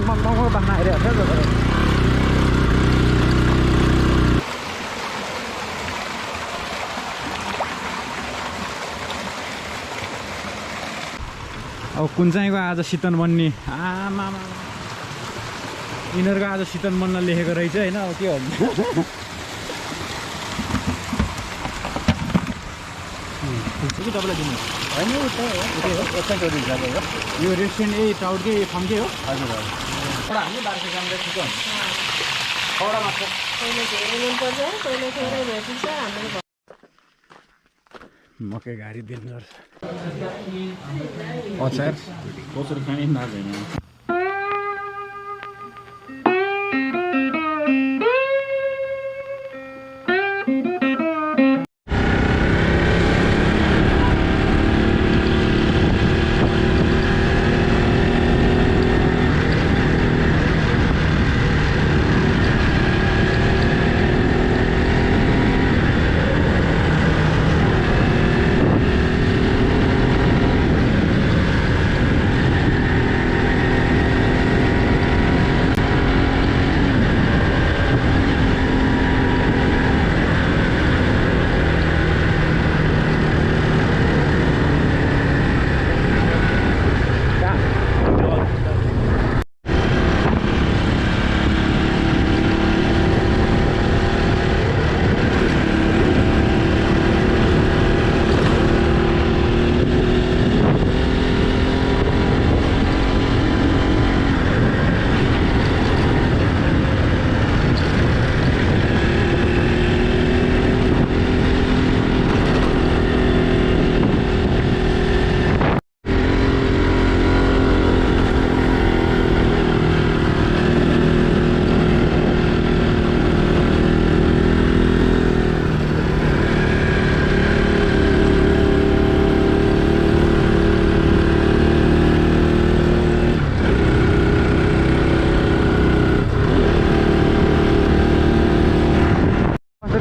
बङ बङ बङ बङ आइरहेको छ। अब कुन चाहिँको आज शीतल बन्ने आमा यिनीहरूको आज शीतल बन्न लेखेको रहेछ होइन। अब के भन्नु कि तपाईँलाई दिनु होइन यो रेस्टुरेन्ट यही टाउटकै फम्के हो। हजुर हजुर हामी बाह्र जाँदा छिटो हुन्छ खौडा मात्र मकै घारी दिनुपर्छ अचार कसरी खाने नाच्दैन।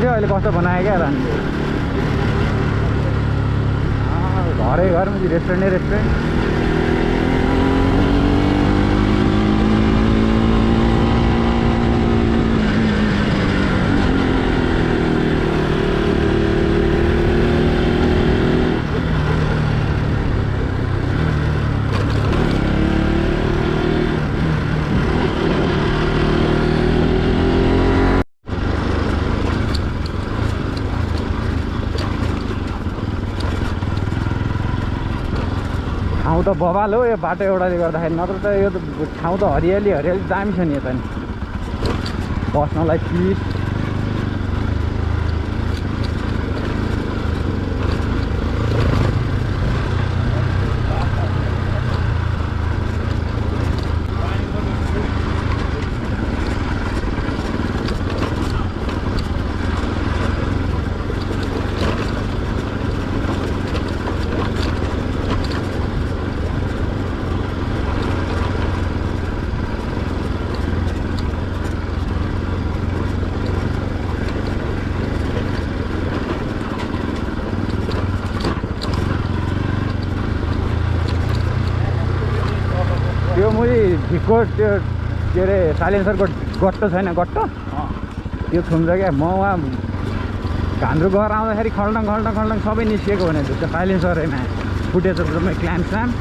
अहिले कस्तो बनायो क्या घरै घरमा रेस्टुरेन्टै रेस्टुरेन्ट। ठाउँ त बवाल हो यो बाटो एउटाले गर्दाखेरि, नत्र त यो ठाउँ त हरियाली हरियाली दामी छ नि यता नि बस्नलाई पिस। त्यो मुझे ढिक्को त्यो के अरे साइलेन्सरको गट्टो छैन, गट्टो त्यो थुन्छ क्या। म उहाँ घान्द्रु गएर आउँदाखेरि खल्डङ खल्डङ खल्डङ सबै निस्किएको भने त्यो साइलेन्सरैमा फुटेछ जम्मै क्ल्याम्प स्ल्याम्प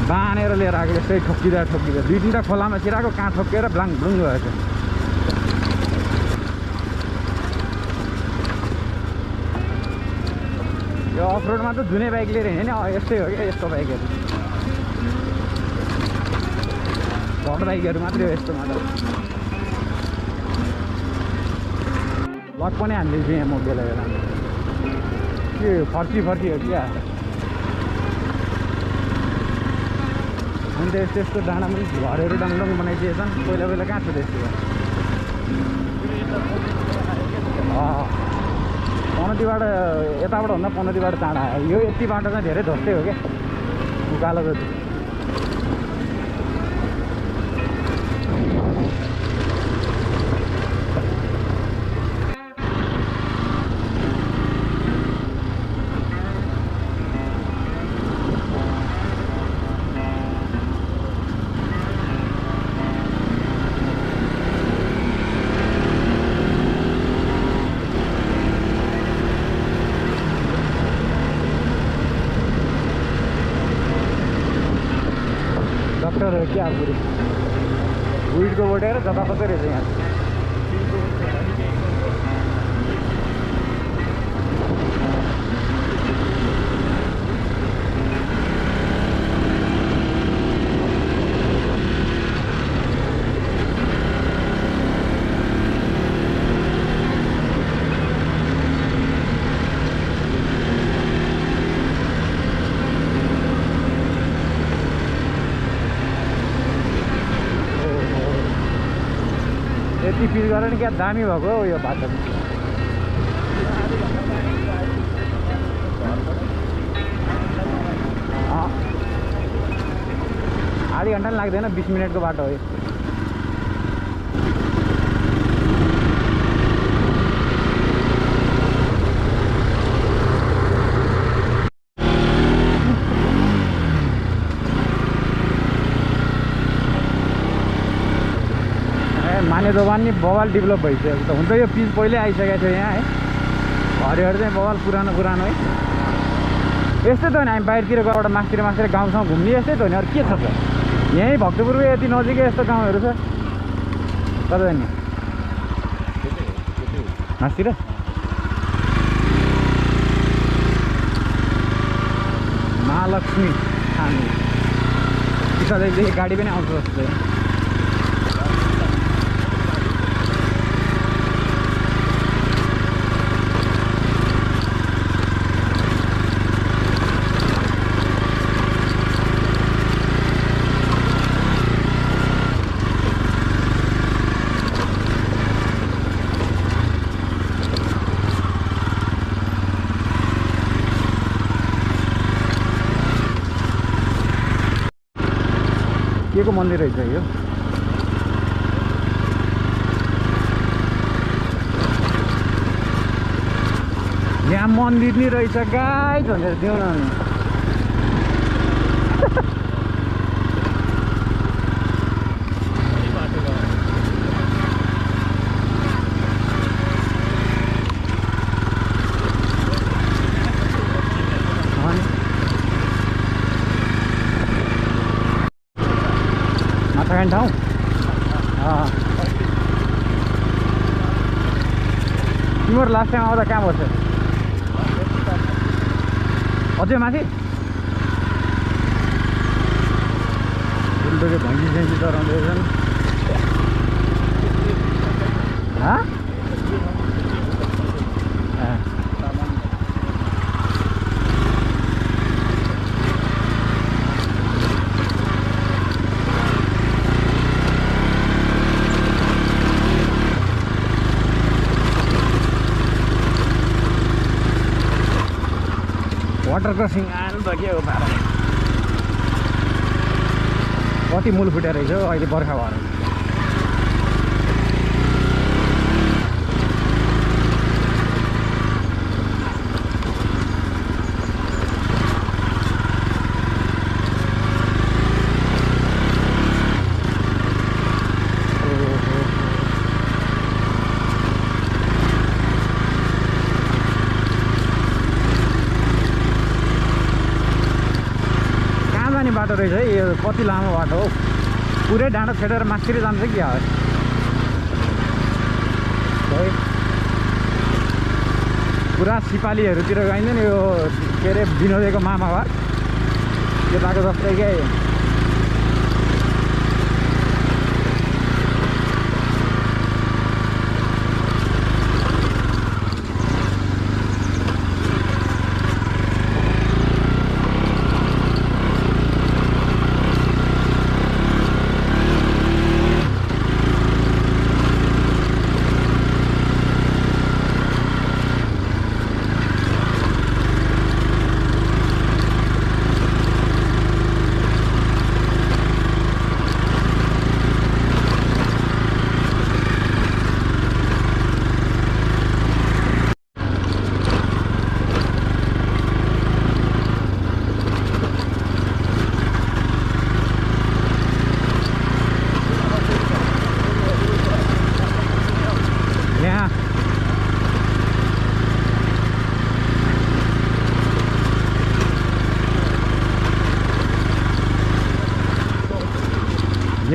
बानेर लिएर आएको यस्तै ठोक्किँदा ठोक्किँदा 2-3टा खोलामा छिराएको कहाँ ठोक्किएर ब्लाङ ब्लुङ भएको। यो अफरोडमा त जुनै बाइक लिएर हिँड्यो नि यस्तै हो क्या, यस्तो बाइकहरू घट बाइकहरू मात्रै हो यस्तोमा त। लक पनि हालिदिन्छु यहाँ म बेला बेला के फर्सी फर्सी हो क्या। अनि त यस्तो यस्तो डाँडा पनि घरहरू डङडङ बनाइदिएछन्, पहिला पहिला कहाँ छ त्यस्तो। पनौतीबाट यताबाट भन्दा पनौतीबाट टाढा यो यति बाटो चाहिँ धेरै धस्दै हो क्या उकालो जति। बाटो रह्यो क्या पुरै विडको बोटेर जताततै रहेछ यहाँ यति फिल गरेर नि क्या दामी भएको हो यो बाटो आधी घन्टा पनि लाग्दैन 20 मिनटको बाटो हो यो माने दोकान नि बवाल डेभलप भइसकेको छ हुन त यो पिच पहिल्यै आइसकेको थियो यहाँ है हरिहर चाहिँ बवाल पुरानो पुरानो है यस्तै त हो नि हामी बाहिरतिर गएर मासतिर गाउँसँग घुम्ने यस्तै त हो नि अरू के छ त यहीँ भक्तपुरको यति नजिकै यस्तो गाउँहरू छ कता जाने मासतिर महालक्ष्मी खाने पिछाडिदेखि गाडी पनि आउँछ जस्तो के को मन्दिर रहेछ यो यहाँ मन्दिर नि रहेछ गाई भनेर दिउँ न माछा ठाउँ तिम्रो लास्ट टाइम आउँदा कहाँ बस्छ अझै माथि उल्टो भैँसी सैँसी चराउँदै रहेछन् वाटर क्रसिङ आनु त के हो पारा कति मूल फुटेर रहेछ अहिले बर्खा भएर बाटो रहेछ है यो कति लामो बाटो हो पुरै डाँडा छेडेर मास्तिर जान्छ कि है पुरा सिपालीहरूतिर गइन्छ नि यो के अरे विनोदेको मामा घर यताको जस्तै क्या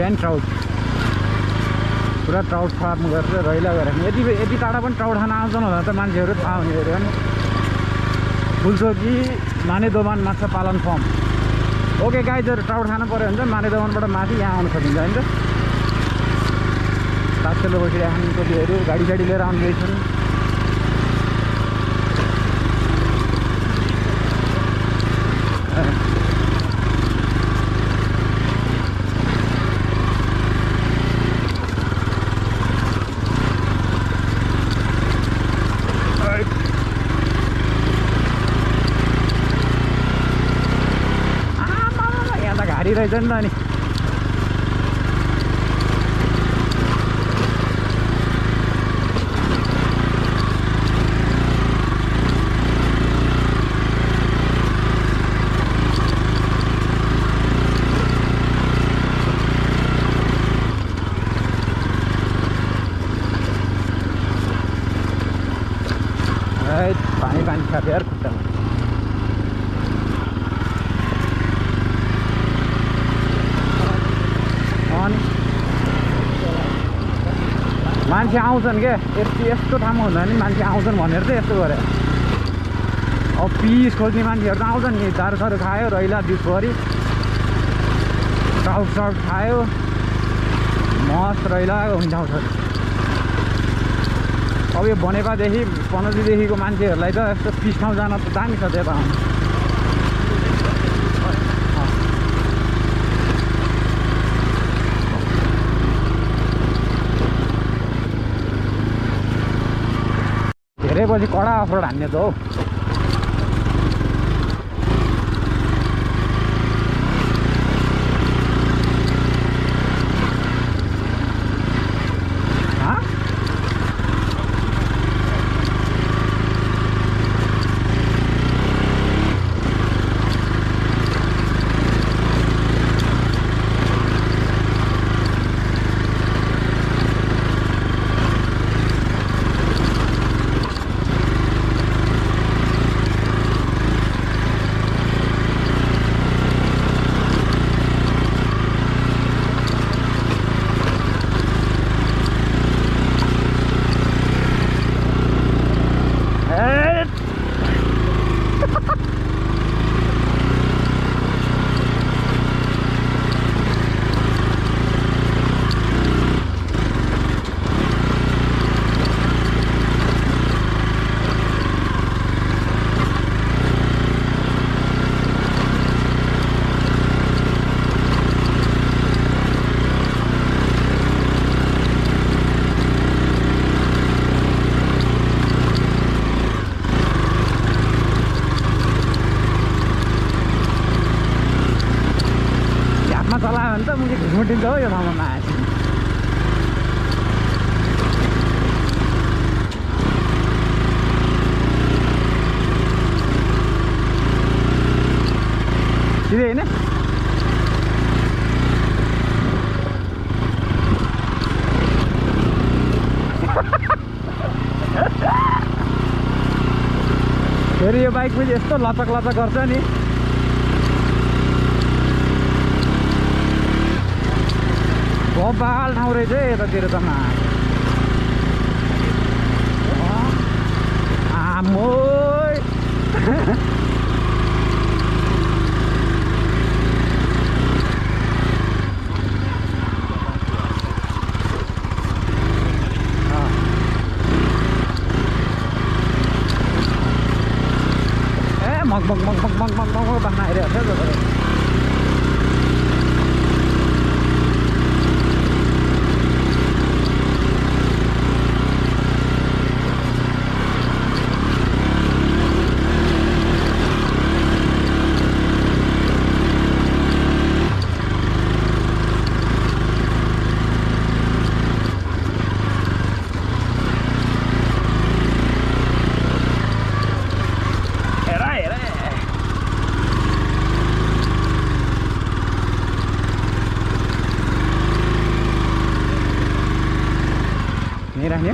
बिहान ट्राउट पुरा ट्राउट फार्म गरेर रैला गरेर यति टाढा पनि ट्राउट खान आउँछन् होला त मान्छेहरू थाहा हुने अरे होइन फुलचोकी मानेदोमान माछा पालन फर्म ओके गाइजहरू ट्राउट खानु पऱ्यो भने चाहिँ मानेदोमानबाट माथि यहाँ आउनु सकिन्छ होइन त तासेलो बसिरहेको खाने टोलीहरू गाडी साडी लिएर आउनुहुँदैछन् रहेछ नि त अनि पानी पानी खाएको यार खुट्टामा मान्छे आउँछन् क्या यस्तो ठाउँमा हुँदा नि मान्छे आउँछन् भनेर चाहिँ यस्तो गरे अब पिस खोज्ने मान्छेहरू त आउँछन् नि दारूसारू खायो रैला दिउँसभरि ट्राउट साउट खायो मस्त रैला हुन्छ आउँछ अब यो बनेपादेखि पनौतीदेखिको मान्छेहरूलाई त यस्तो पिस ठाउँ जान त दामी छ त्यता आउनु धेरै पछि कडा अफरोड हान्ने त हौ चलायो भने त मुझे घुसमुटिन्छ हो यो ठाउँमा आएछ सिधै होइन फेरि यो बाइक पनि यस्तो लचक लचक गर्छ नि बबाल ठाउँ रहेछ यतातिर त आमो मग मग मग मग मग मग मग बस्न आइरहेको छ राख्ने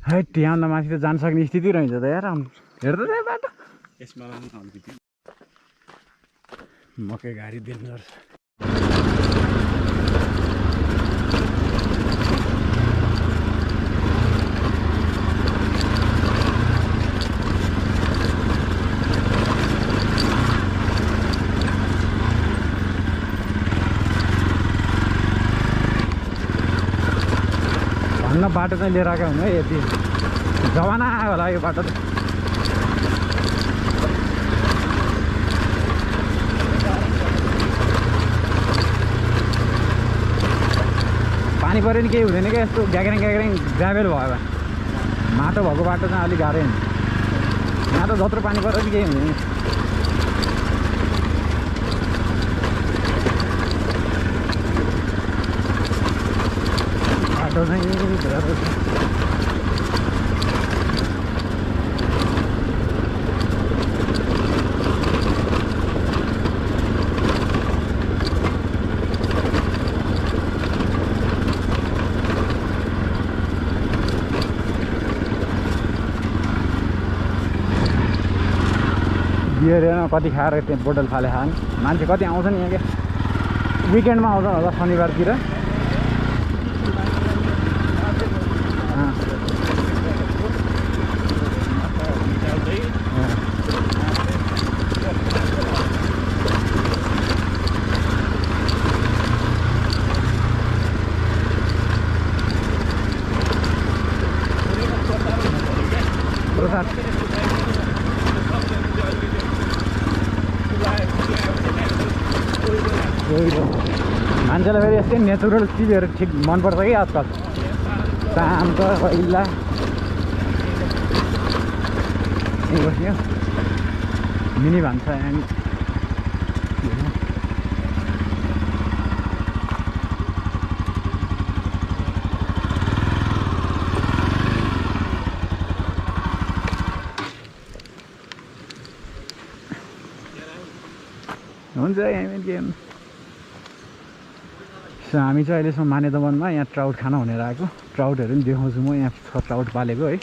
है त्यहाँ माथि त जान सक्ने स्थिति रहेछ त यार हेर्दै बाटो यसमा मकै गाडी डेन्जर बाटो चाहिँ लिएर आएको हुनु है यति जमाना आयो होला यो बाटो त पानी पऱ्यो नि केही हुँदैन क्या यस्तो ग्याग्रेङ ग्याग्रेङ ग्राभेल भयो भने माटो भएको बाटो चाहिँ अलिक गाह्रै हुन्छ यहाँ त जत्रो पानी पऱ्यो नि केही हुँदैन बाटो चाहिँ बियर हेर्न कति खाएर त्यहाँ बोतल फाले खाने मान्छे कति आउँछ नि यहाँ क्या विकेन्डमा आउँछ होला शनिबारतिर मान्छेलाई फेरि यस्तै नेचुरल चिजहरू ठिक मनपर्छ कि आजकल शान्त पहिला बस्यो मिनी भन्छ हामी हुन्छ हामी के गर्नु सो हामी चाहिँ अहिलेसम्म मानेदमनमा यहाँ ट्राउट खान भनेर आएको ट्राउटहरू पनि देखाउँछु म यहाँ छ ट्राउट पालेको है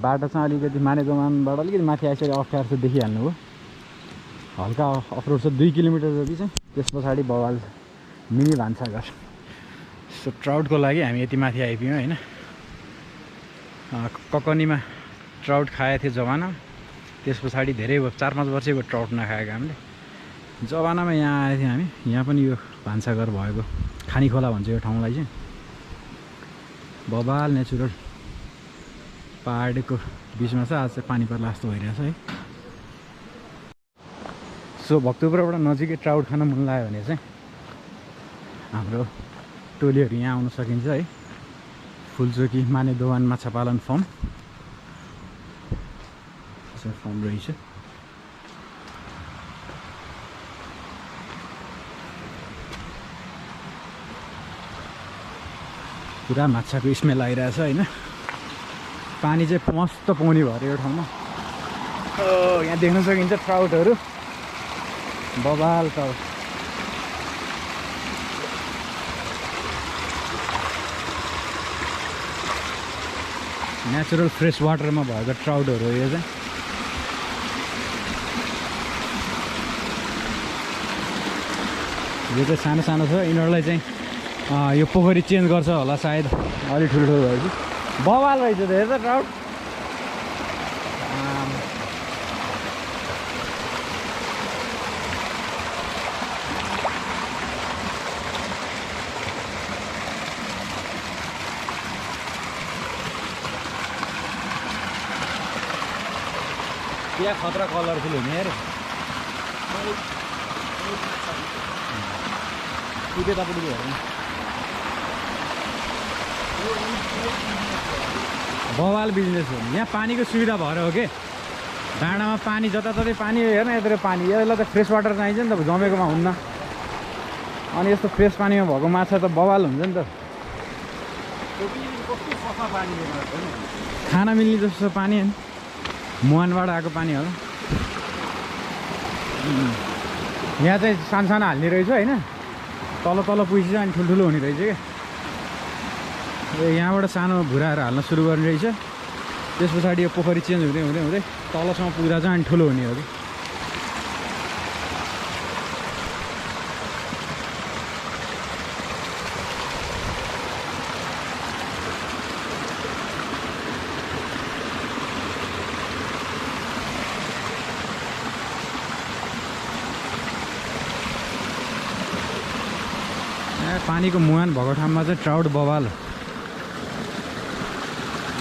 बाटो चाहिँ अलिकति मानेदमनबाट अलिकति माथि आइसक्यो अप्ठ्यारो चाहिँ देखिहाल्नु हो हल्का अफरोड छ 2 किलोमिटर जति चाहिँ त्यस पछाडि बवाल मिनी भान्साघर सो ट्राउटको लागि हामी यति माथि आइपुग्यौँ होइन ककनीमा ट्राउट खाएको थियो जमाना त्यस पछाडि धेरै 4-5 वर्षको ट्राउट नखाएको हामीले जमानामा यहाँ आएको थियौँ हामी यहाँ पनि यो भान्साघर भएको खानी खोला भन्छ यो ठाउँलाई चाहिँ बबाल नेचुरल पहाडको बिचमा छ आज चाहिँ पानी पर्ला जस्तो भइरहेछ है सो भक्तपुरबाट नजिकै ट्राउट खान मन लाग्यो भने चाहिँ हाम्रो टोलीहरू यहाँ आउन सकिन्छ है फुलचोकी मानेदोवान माछा पालन फर्म रहेछ पुरा माछाको स्मेल आइरहेछ होइन पानी चाहिँ मस्त पाउने भयो यो ठाउँमा यहाँ देख्न सकिन्छ ट्राउटहरू बबाल ट्राउट नेचुरल फ्रेस वाटरमा भएको ट्राउटहरू हो यो चाहिँ यो चाहिँ सानो सानो छ यिनीहरूलाई चाहिँ यो पोखरी चेन्ज गर्छ होला सायद अलि ठुल्ठुलो भएपछि बवाल रहेछ धेरै त ट्राउट क्या खतरा कलरफुल हुने यार उतैतापट्टि हेर्नु बवाल बिजनेस हो यहाँ पानीको सुविधा भएर हो कि डाँडामा पानी जताततै पानी हेर्न यत्रो पानी यसलाई त फ्रेस वाटर चाहिन्छ नि त जमेकोमा हुन्न अनि यस्तो फ्रेस पानीमा भएको माछा त बवाल हुन्छ नि त खाना मिल्ने जस्तो पानी होइन मुहानबाट आएको पानी होला यहाँ चाहिँ सानो सानो हाल्ने रहेछ होइन तल तल पुगेपछि अनि ठुल्ठुलो हुने रहेछ क्या यहाँबाट सानो भुराहरू हाल्न सुरु गर्ने रहेछ त्यस पछाडि यो पोखरी चेन्ज हुँदै हुँदै हुँदै तलसम्म पुग्दा चाहिँ अनि ठुलो हुने हो कि पानीको मुहान भएको ठाउँमा चाहिँ ट्राउट बवाल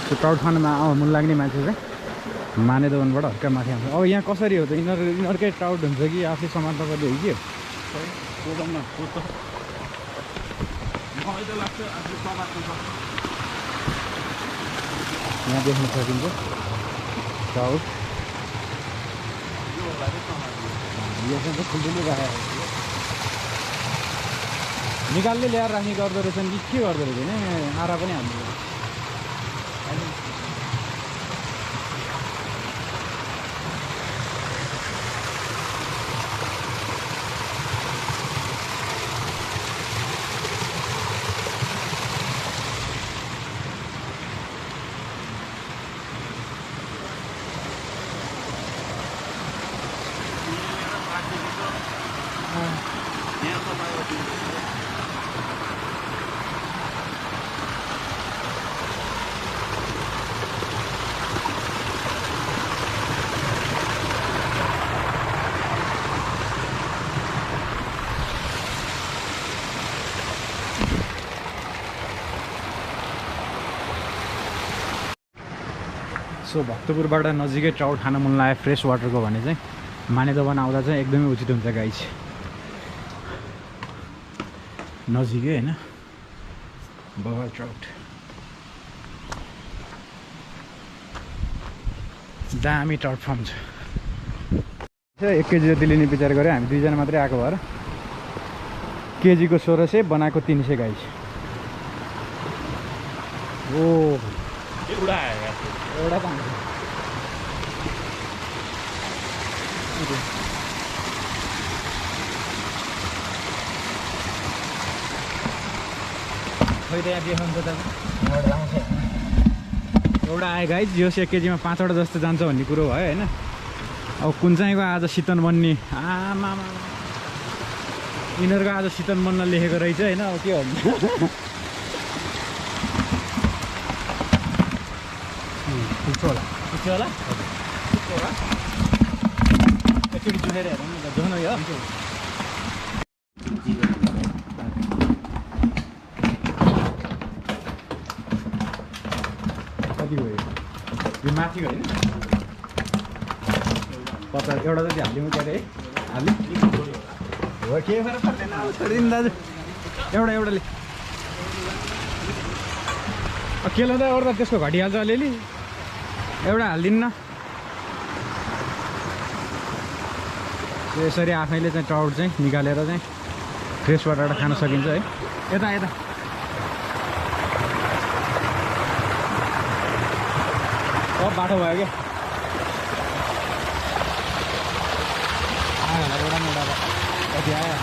त्यो ट्राउट खानमा मन लाग्ने मान्छे चाहिँ मानेदवनबाट हल्का माथि आउँछ। अब यहाँ कसरी हो त यिनीहरूकै ट्राउट हुन्छ कि आफै समात्न पर्ने हो कि यहाँ देख्न सकिन्छ ट्राउट यो चाहिँ ठुल्ठुलो राखेको निकाल्दै ल्याएर राख्ने गर्दो रहेछन् कि के गर्दो रहेछ नि आरा पनि हाल्नु सो भक्तपुरबाट नजिकै ट्राउट खान मन लाग्यो फ्रेस वाटरको भने चाहिँ मानेदवन आउँदा चाहिँ एकदमै उचित हुन्छ गाइस नजिकै हैन बवाल ट्राउट दामी ट्राउट फार्म छ 1 केजी जति लिने विचार गरे हामी दुईजना मात्रै आएको भएर केजीको 1600 बनाएको 300 गाइस ओ एउटा आयो एउटा पाउँछ खै त यहाँ देखाउँछ त एउटा आयो गाइस यो 1 केजीमा 5वटा जस्तो जान्छ भन्ने कुरो भयो हैन अब कुन चाहिँको आज शीतन बन्ने आमा यिनीहरूको आज शीतन बन्न लेखेको रहेछ हैन अब के भन्नु होला एकचोटि जुनेर हेरौँ न त जुनो यो कति भयो यो माथि होइन 50 एउटा जति हालिदिउँ के अरे हालि हो के भएर पर्दैन अब छोडिदिनु दाजु एउटाले केलो त एउटा त्यसको घटिहाल्छ अलिअलि एउटा हालिदिनु न यसरी आफैले चाहिँ ट्राउट चाहिँ निकालेर चाहिँ फ्रेस वाटरबाट खान सकिन्छ है यता सब बाटो भयो क्या आयो होला एउटा कति आयो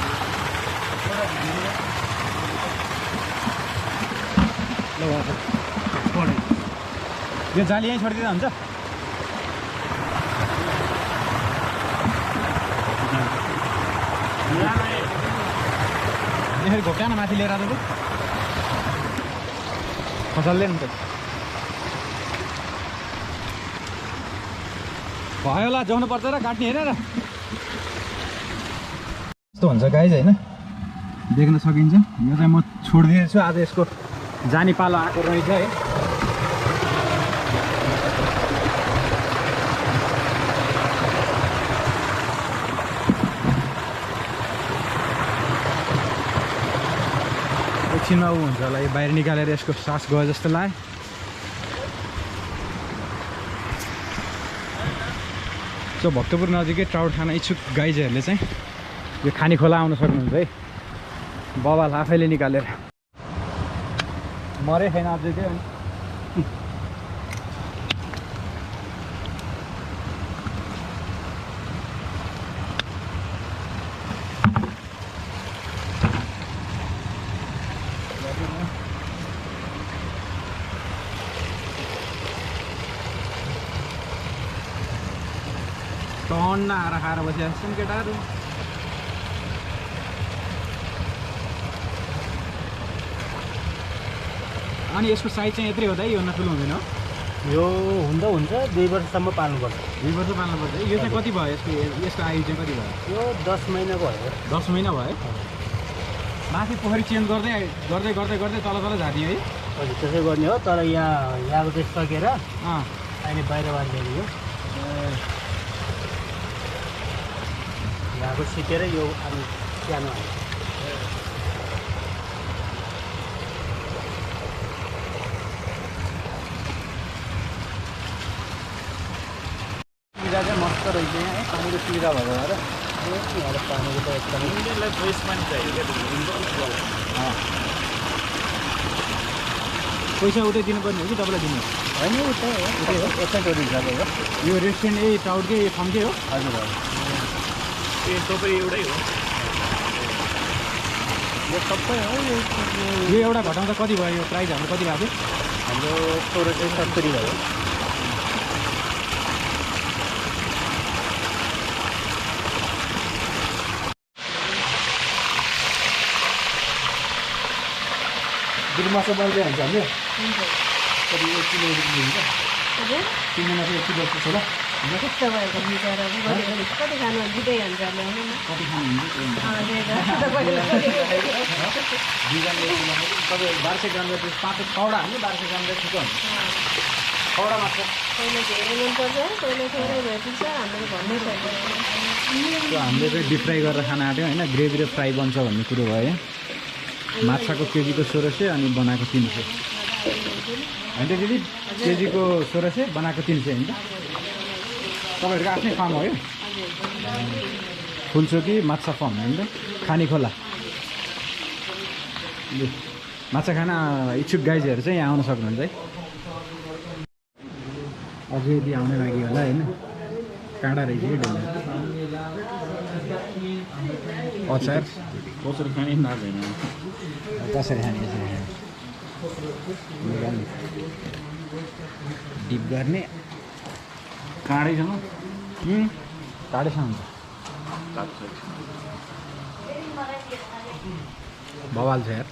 यो जाली यहीँ छोडिदिँदा हुन्छ यसरी घोप्ट्यान माथि लिएर आएको फसलले नि त भयो होला जाउनु पर्छ र काट्ने हेरेर यस्तो हुन्छ गाइज होइन देख्न सकिन्छ यो चाहिँ म छोडिदिएछु आज यसको जानी पालो आएको रहेछ है एकछिनमा ऊ हुन्छ होला यो बाहिर निकालेर यसको सास गयो जस्तो लाग्यो सो भक्तपुर नजिकै ट्राउट खान इच्छुक गाइजहरूले चाहिँ यो खानी खोला आउन सक्नुहुन्छ है बवाल आफैले निकालेर मरे छैन अझै त्यो टन्न आएर खाएर बसिरहेको छन् केटाहरू अनि यसको साइज चाहिँ यत्रै हो त है योभन्दा ठुलो हुँदैन यो हुँदा हुन्छ 2 वर्षसम्म पाल्नुपर्छ 2 वर्ष पाल्नुपर्छ यो चाहिँ कति भयो यसको आयु चाहिँ कति भयो यो 10 महिनाको भयो 10 महिना भयो माथि पोखरी चेन्ज गर्दै गर्दै गर्दै गर्दै तल तल झार्ने है हजुर त्यसै गर्ने हो तर यहाँको चाहिँ सकेर अहिले बाहिरबाट ल्याउने हो यहाँको सिकेर यो अब सानो हाल्छ सुविधा चाहिँ मस्त रहेछ यहाँ है पानीको सुविधा भएको भएर यहाँ पानीको त एकदमै उनीहरूलाई फ्रेस पानी चाहियो क्या पैसा उतै दिनुपर्ने हो कि तपाईँलाई दिनु होइन उतै हो एकैचोटि हिसाबले हो यो रेस्टुरेन्ट यही टाउटकै फर्मकै हो हजुर हजुर ए सबै एउटै हो यो सबै हो यो एउटा घटाउँदा कति भयो यो प्राइस हाम्रो कति भएको हाम्रो 1670 भयो माछा बल्दै हुन्छ हामीले कति 1 किलो हुन्छ किलोमा चाहिँ 1 किलो जस्तो छ ल कस्तो भएको बिचरा कति खानु दिँदै हुन्छ ल्याउनु न कति खानुहुन्छ तपाईँले 1200 ग्राम जति 5 कौडा हाल्नु 1200 ग्राम जति ठिक हुन्छ कौडा माछा पहिला धेरै मनपर्छ पहिला थोरै भएपछि हामीले भन्नै पर्दैन त्यो हामीले चाहिँ डिप फ्राई गरेर खान आँट्यौँ होइन ग्रेभी र फ्राई बन्छ भन्ने कुरो भयो माछाको केजीको 1600 अनि बनाएको 300 होइन त दिदी केजीको 1600 बनाएको 300 होइन त तपाईँहरूको आफ्नै फार्म हो यो फुलचोकी माछा फार्म होइन त खानी खोला माछा खान इच्छुक गाइजहरू चाहिँ यहाँ आउन सक्नुहुन्छ है अझै यदि आउने लागि होला होइन काँडा रहेछ कि डल्ला अचार कसरी खाने नाच्दैन कसरी खाने डिप गर्ने काँडैसँग काँडैसँग हुन्छ बवाल छ यार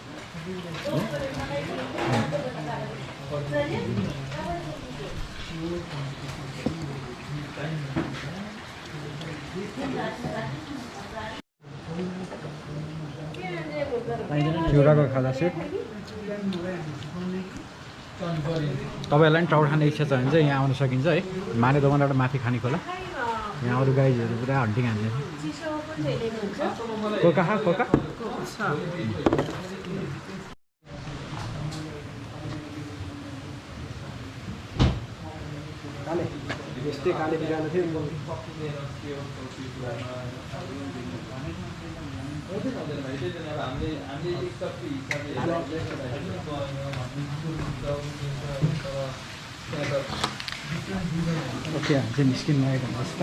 चिउराको खाजा सेट तपाईँहरूलाई पनि टाउट खाने इच्छा छ भने चाहिँ यहाँ आउन सकिन्छ है माने दोकानबाट माथि खाने खोला यहाँ अरू गाइजहरू पुरा हन्टिङ हान्छ कोका खा कोका काले यस्तै काले बिरालो थियो ओके चाहिँ निस्किनु लागेको हुनुहोस् त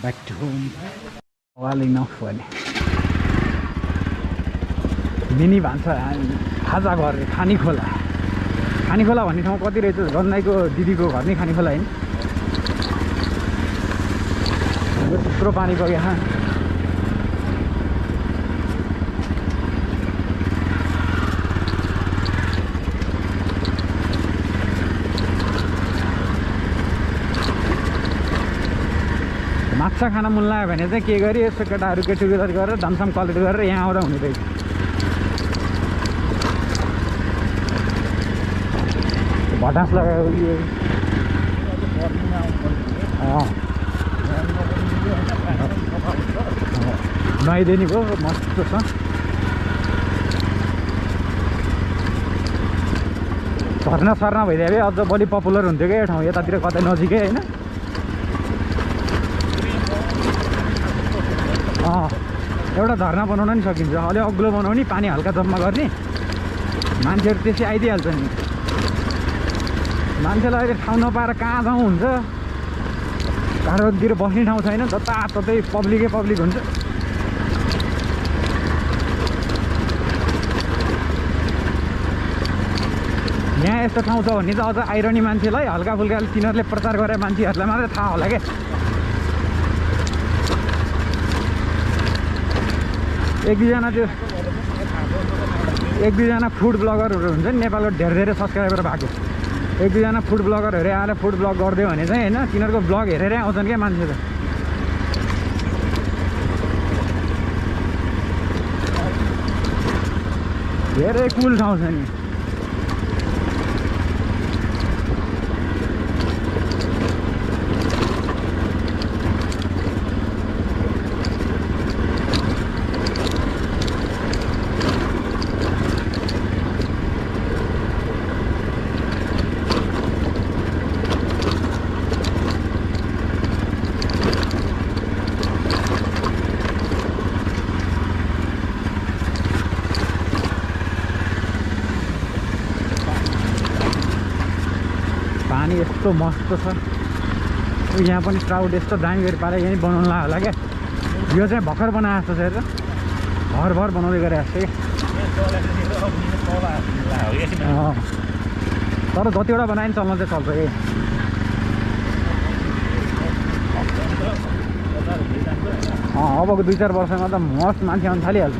ब्याक टु होम वाल इनफ भने मिनी भन्छ खाजा घर खानी खोला भन्ने ठाउँ कति रहेछ रन्नाइको दिदीको घर नै खानी खोला होइन थुप्रो पानी गयो यहाँ माछा खान मन लाग्यो भने चाहिँ के गरी यसो केटाहरू गेट टुगेदर गरेर दामसाम कलेक्ट गरेर यहाँ आउँदा हुने रहेछ भटास लगायो नुहाइदिने भयो मस्त छ झर्ना सर्ना भइदियो भए अझ बढी पपुलर हुन्थ्यो क्या यो ठाउँ यतातिर कतै नजिकै होइन एउटा झर्ना बनाउन नि सकिन्छ अलि अग्लो बनाउने पानी हल्का जम्मा गर्ने मान्छेहरू त्यसै आइदिइहाल्छ नि मान्छेलाई अहिले ठाउँ नपाएर कहाँ जाउँ हुन्छ घरतिर बस्ने ठाउँ छैन जताततै पब्लिकै पब्लिक हुन्छ यहाँ यस्तो ठाउँ छ भन्ने चाहिँ अझ आइरहने मान्छेलाई हल्का फुल्का तिनीहरूले प्रचार गरे मान्छेहरूलाई मात्रै थाहा होला क्या एक दुईजना फुड ब्लगरहरू हुन्छ नि नेपालको धेरै सब्सक्राइबर भएको एक दुईजना फुड ब्लगरहरू आएर फुड ब्लग गरिदियो भने चाहिँ होइन तिनीहरूको ब्लग हेरेरै आउँछन् क्या मान्छे त धेरै कुल ठाउँ छ नि। पानी यस्तो मस्त छ। यहाँ पनि ट्राउट यस्तो दामी गरी पारेर यहीँ बनाउनु लाग्यो होला क्या। यो चाहिँ भर्खर बनाएको जस्तो छ हेरेर, भर बनाउँदै गरे जस्तो क्या। तर जतिवटा बनायो नि चल्न चाहिँ चल्छ कि। अबको 2-4 वर्षमा त मस्त मान्छे आउनु थालिहाल्छ।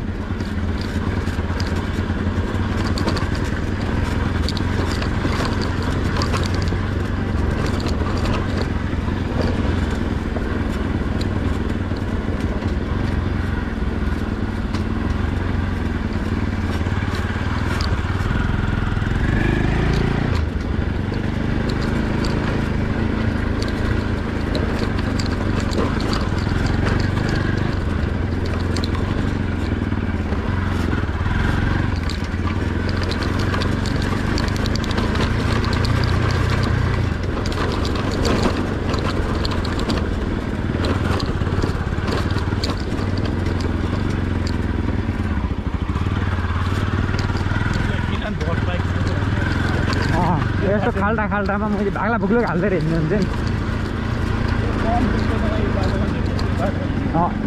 यस्तो खाल्टामा मैले भाग्ला भुग्लो हाल्दै हिँड्नु हुन्छ नि।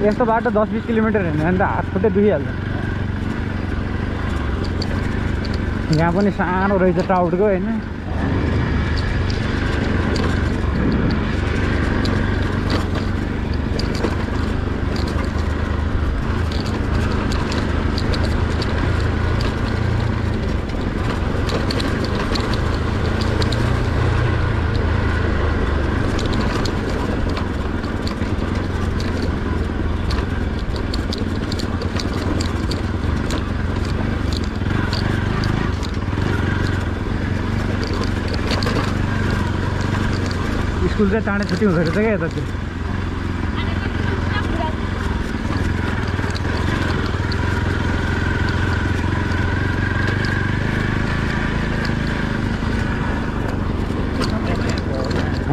यस्तो बाटो 10-20 किलोमिटर हिँड्यो भने त हात खुट्टै दुखिहाल्छ। यहाँ पनि सानो रहेछ टाउटको होइन। स्कुल चाहिँ चाँडै छुट्टी हुँदो रहेछ क्या यतातिर।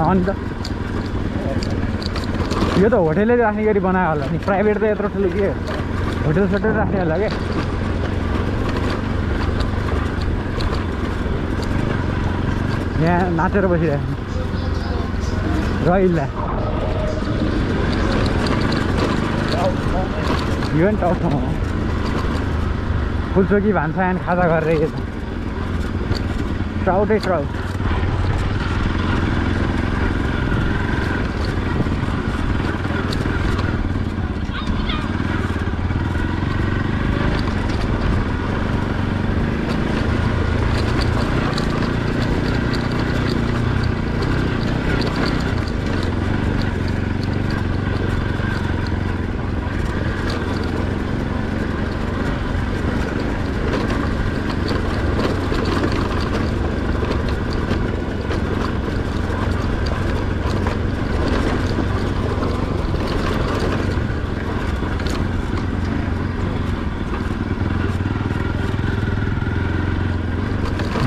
अनि त यो त होटेलले राख्ने गरी बनायो होला नि। प्राइभेट त यत्रो ठुलो के होटेल सोटेल राख्ने होला क्या। यहाँ नाचेर बसिरहेको रहिल्ला यो पनि टाउट ठाउँ हो। फुलचोकी भान्सायान खाजा गरेर यता ट्राउटै ट्राउट।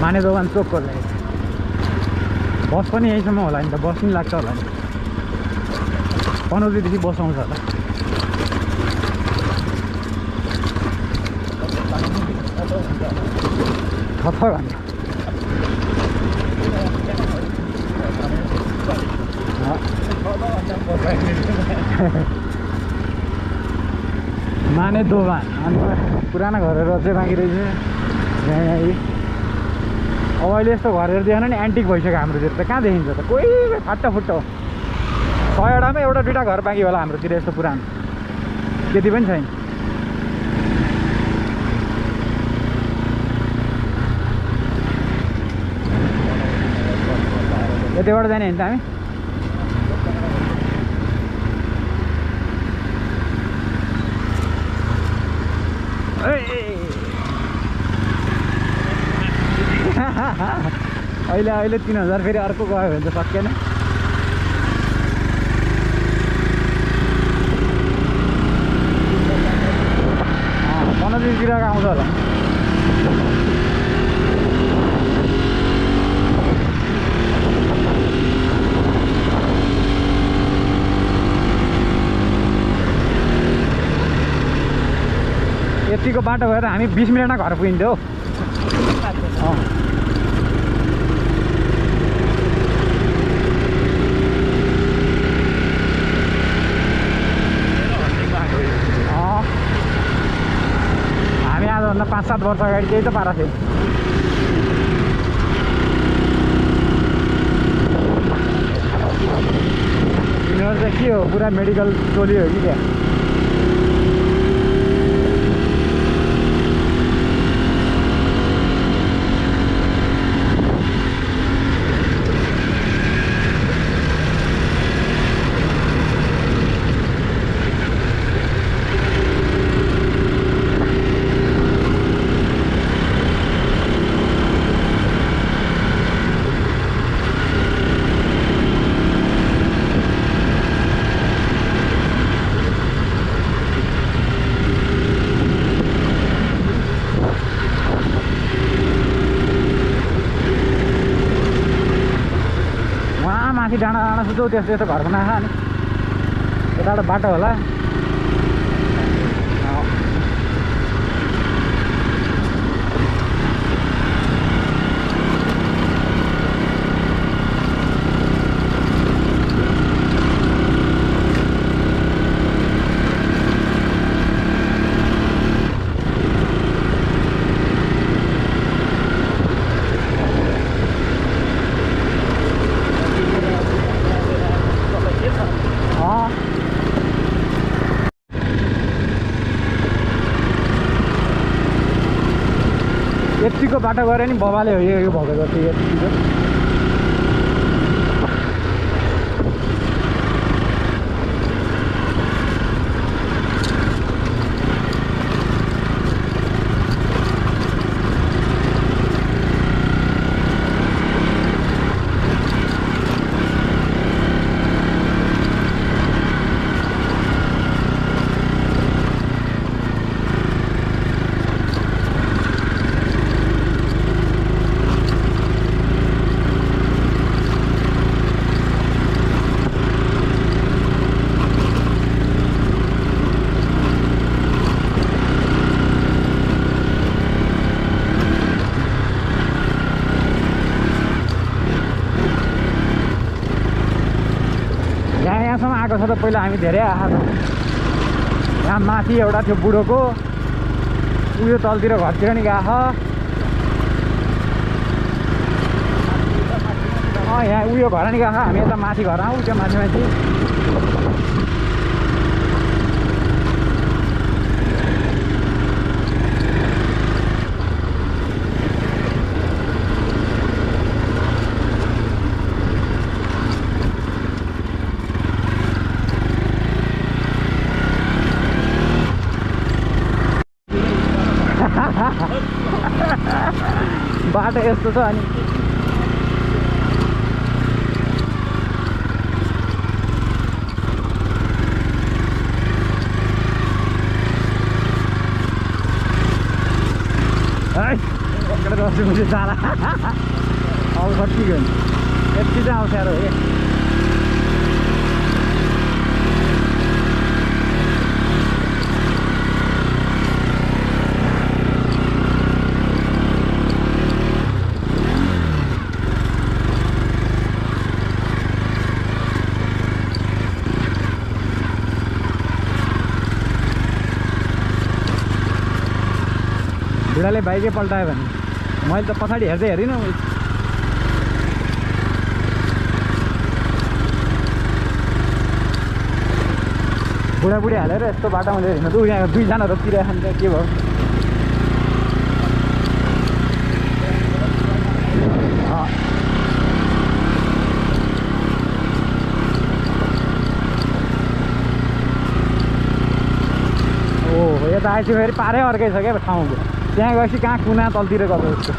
माने दोकान चोकको लागि बस पनि यहीँसम्म होला नि त। बस पनि लाग्छ होला नि। पनौतीदेखि बस आउँछ होला। छ घन्टा माने दोकान अनि पुराना घरहरू अझै बाँकी रहेछ यहाँ। अब अहिले यस्तो घरहरू देखेन नि, एन्टिक भइसक्यो हाम्रोतिर त। कहाँ देखिन्छ त? कोही फाटाफुट्टा हो। 100वटामा एउटा 2टा घर बाँकी होला हाम्रोतिर यस्तो पुरानो। त्यति पनि छैन। यतिबाट जाने होइन त हामी? अहिले 3000 फेरि अर्को गयो भने त सकिएन। पन्ध्रतिर आउँछ होला। यतिको बाटो भएर हामी 20 मिनटमा घर पुगिन्थ्यो। हामी आजभन्दा 5-7 वर्ष अगाडि त्यही त पारा थियो। यिनीहरू चाहिँ के हो, पुरा मेडिकल टोली हो कि क्या? माथि डाँडा डाँडा सुझौ त्यस्तो यस्तो घर बनाएको अनि यताबाट बाटो होला। यतिको बाटो गऱ्यो नि बबाले हो यो भएको जति यतिको। यहाँसम्म आएको छ त पहिला हामी धेरै आएको छ। यहाँ माथि एउटा थियो बुढोको, उयो तलतिर घरतिर नि गएको। यहाँ उयो घर नि गएको, हामी यता माथि घर आउँ त्यो माथि माथि। बाटो यस्तो छ अनि जाला अब कति गयो यति चाहिँ आउँछ अरे है। बुढाले बाइकै पल्टायो भने मैले त पछाडि हेर्दै हेरिनँ। बुढाबुढी हालेर यस्तो बाटोमा हिँड्नु त यहाँ 2 जना रोकिरहेको नि त के भयो। ओहो यता आएपछि फेरि पारै अर्कै छ क्या ठाउँ। त्यहाँ गएपछि कहाँ कुना तलतिर गर्छ जस्तो।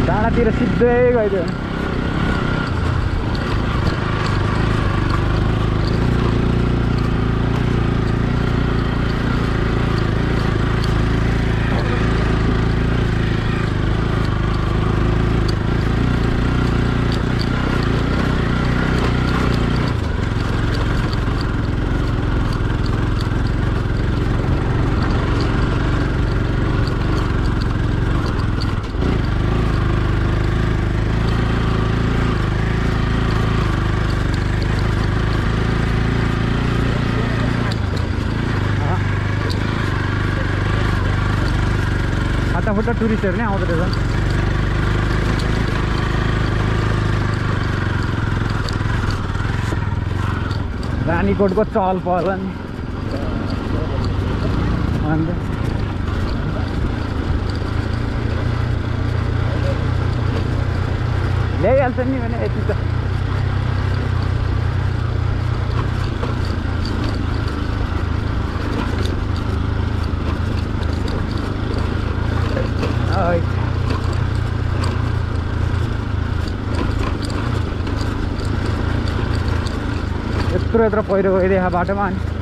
डाँडातिर सिधै गइदियो फाटाफुट्टा टुरिस्टहरू नै आउँदो रहेछन् रानीकोटको चहल पहल अन्त ल्याइहाल्छ नि भने यति त यत्रो पहिरो गइदिएको बाटोमा अनि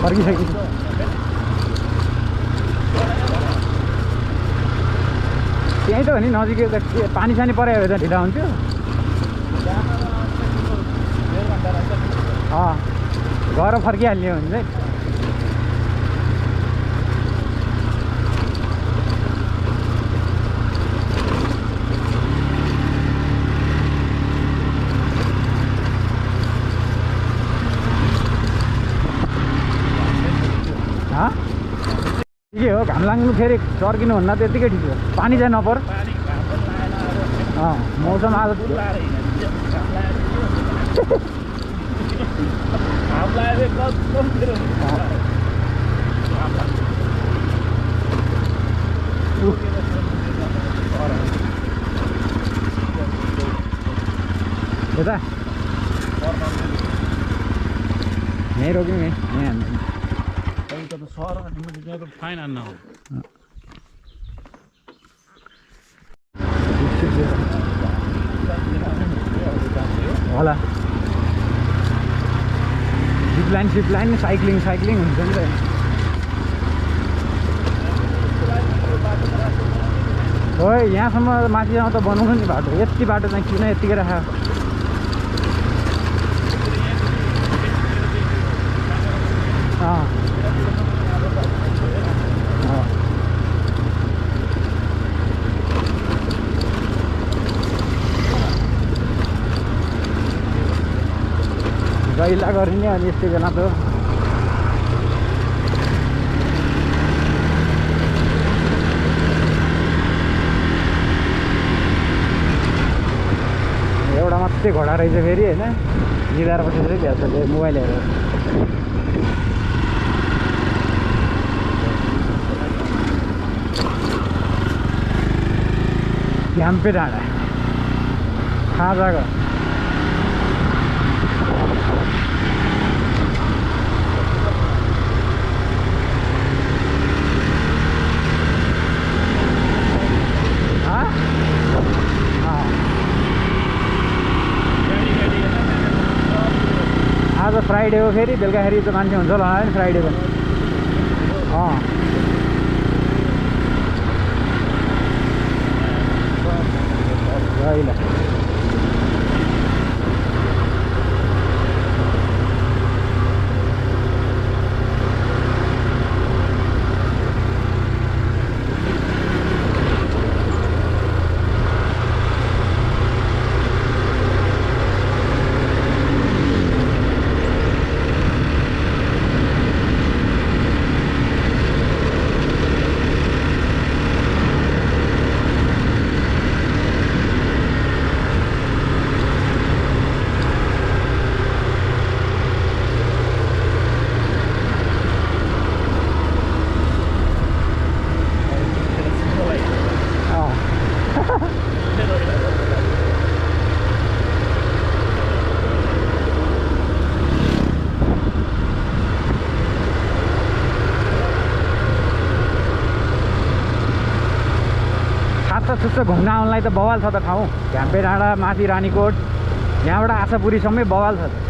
फर्किसकेको त्यहीँ त हो नि नजिकै त के पानी सानी पऱ्यो भने त ढिला हुन्थ्यो गएर फर्किहाल्ने हो भने चाहिँ ठिकै हो घाम लाग्नु फेरि चर्किनुहुन्न त्यतिकै ठिक हो पानी चाहिँ नपर मौसम आज यता यहीँ रोक्यौँ यहीँ हान्नु फाइन आन्न हो होला सिप लाइन साइक्लिङ हुन्छ नि त हो यहाँसम्म माथिसम्म त बनाउनु नि बाटो यति बाटो चाहिँ किन यत्तिकै राख गैला गरिने अनि यस्तै बेला त एउटा मात्रै घोडा रहेछ फेरि होइन निधार बसेर भ्याउँछ मोबाइल हेरेर झ्याम्पे डाँडा खाजाको आज फ्राइडे हो फेरि बेलुकाखेरि त मान्छे हुन्छ होला नि फ्राइडे पनि ल चुच्चो घुम्न आउनलाई त बवाल छ त ठाउँ झ्याम्पे डाँडा माथि रानीकोट यहाँबाट आशापुरीसम्मै बवाल छ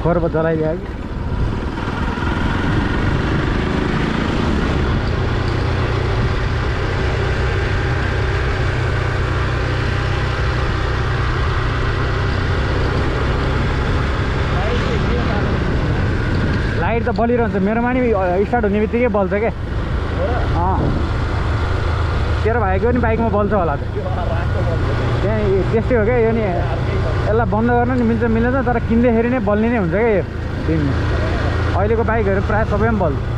खोर जलाइदियो कि लाइट त बलिरहन्छ मेरोमा नि स्टार्ट हुने बित्तिकै बल्छ क्या तेरो भाइको नि बाइकमा बल्छ होला त त्यहाँ त्यस्तै हो क्या यो नि यसलाई बन्द गर्न नि मिल्छ मिल्दैन तर किन्दाखेरि नै बल्ने नै हुन्छ क्या यो दिनमा अहिलेको बाइकहरू प्रायः सबैमा बल्छ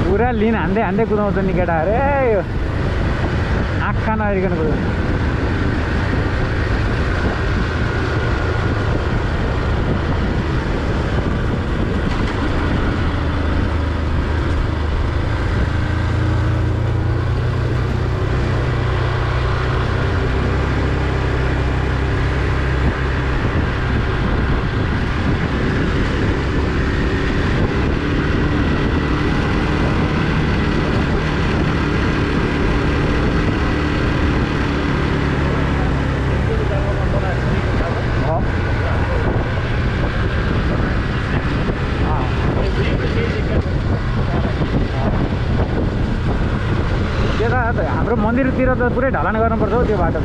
पुरा लिन हान्दै हान्दै कुदाउँछ नि केटाहरू यो आँखा नहेरिकन कुदाउँछ हाम्रो मन्दिरतिर त पुरै ढलान गर्नुपर्छ हौ त्यो बाटो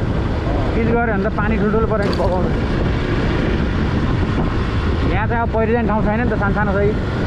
पिच गऱ्यो भने त पानी ठुल्ठुलो पऱ्यो बगाउनु यहाँ चाहिँ अब पहिरो जाने ठाउँ छैन नि त सानो छ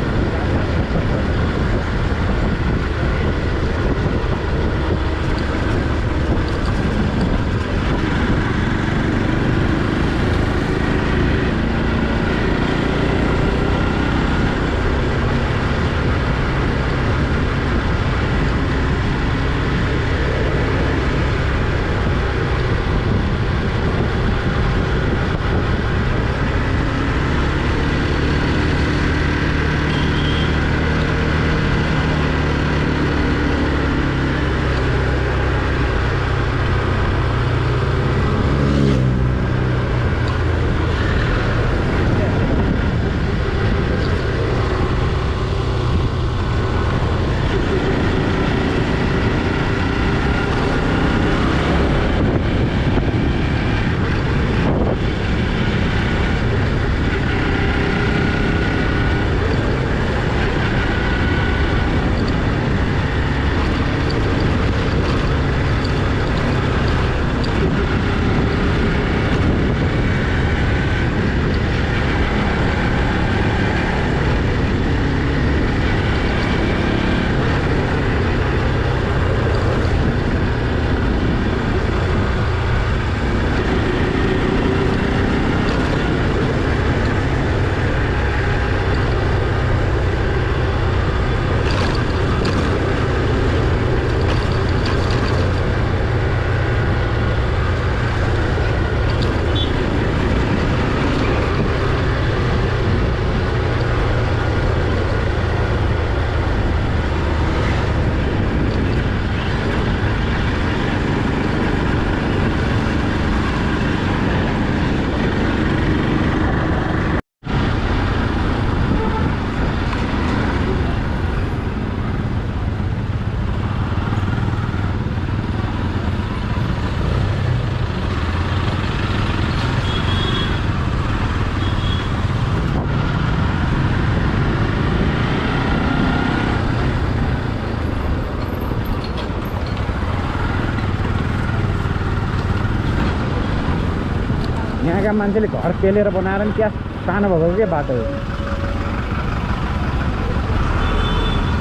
यहाँका मान्छेले घर पेलेर बनाएर नि क्या सानो भएको के बाटो हो।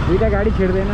दुईवटा गाडी छिर्दैन।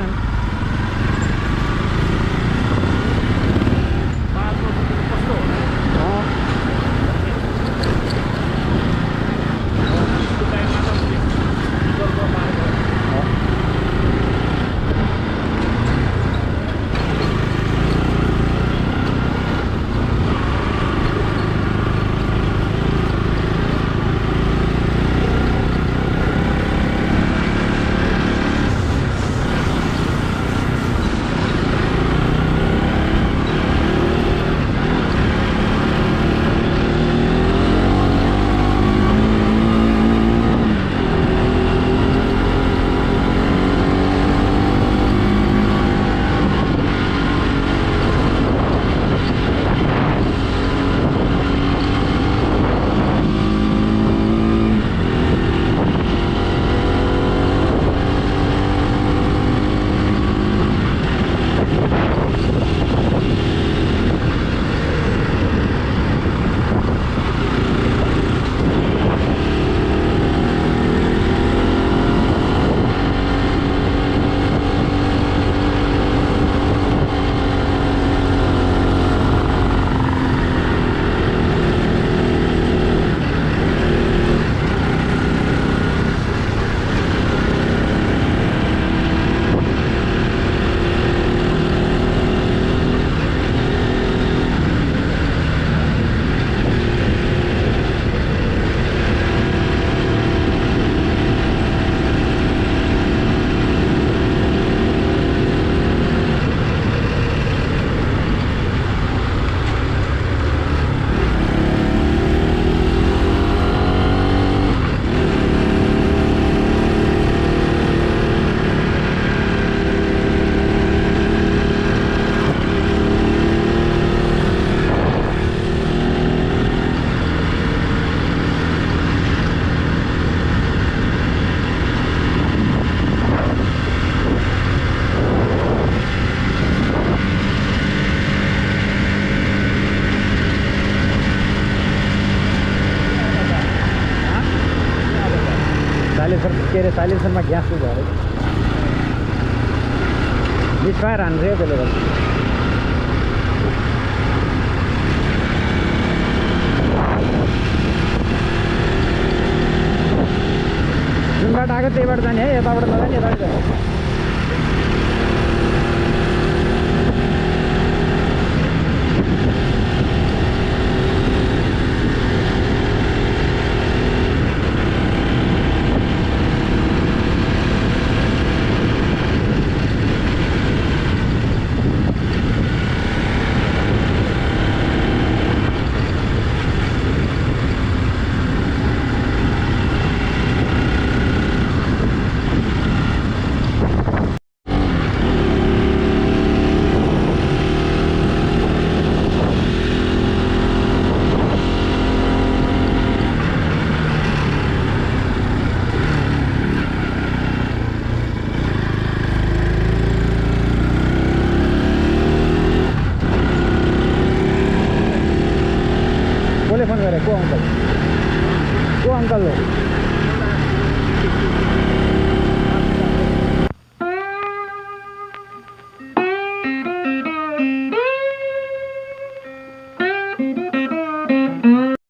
साइलेन्सरमा ग्यास भयो अरे मिसफायर हान्छ त्यसले गर्दा जुन बाटो आएको त्यहीबाट जाने है यताबाट नजाने यताबाट जाने को अंकल हो